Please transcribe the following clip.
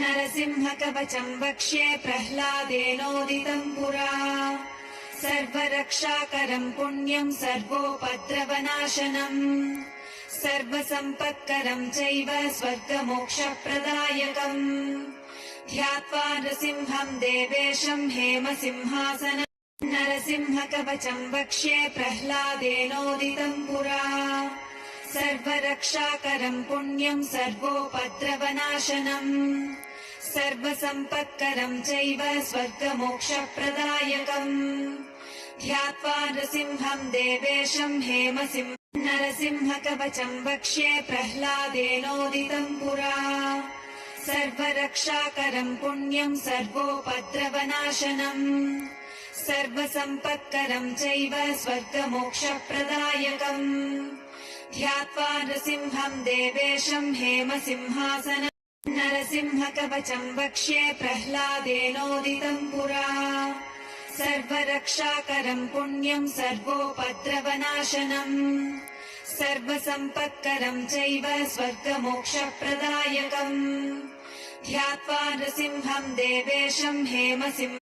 नरसिंहकवचम् वक्ष्ये प्रह्लादेनोदितम् पुरा सर्वरक्षाकरम् पुण्यम् सर्वोपद्रवनाशनम् सर्वसम्पत्करम् चैव स्वर्गमोक्षप्रदायकम् ध्यात्वा नृसिंहम् देवेशम् हेमसिंहासनम् नरसिंहकवचम् वक्ष्ये प्रह्लादेनोदितम् पुरा सर्वरक्षाकरम् पुण्यम् सर्वोपद्रवनाशनम् सर्वसम्पत्करम् चैव स्वर्गमोक्षप्रदायकम् ध्यात्वा नृसिंहम् देवेशम् हेमसिंह नरसिंहकवचम् वक्ष्ये प्रह्लादेनोदितम् पुरा सर्वरक्षाकरम् पुण्यम् सर्वोपद्रवनाशनम् सर्वसम्पत्करम् चैव स्वर्गमोक्षप्रदायकम् ध्यात्वा नृसिंहम् देवेशम् हेमसिंहासनम् नरसिंहकवचम् वक्ष्ये प्रह्लादेनोदितम् पुरा सर्वरक्षाकरम् पुण्यम् सर्वोपद्रवनाशनम् सर्वसम्पत्करम् चैव स्वर्गमोक्षप्रदायकम् ध्यात्वा नृसिंहम् देवेशम् हेमसिंह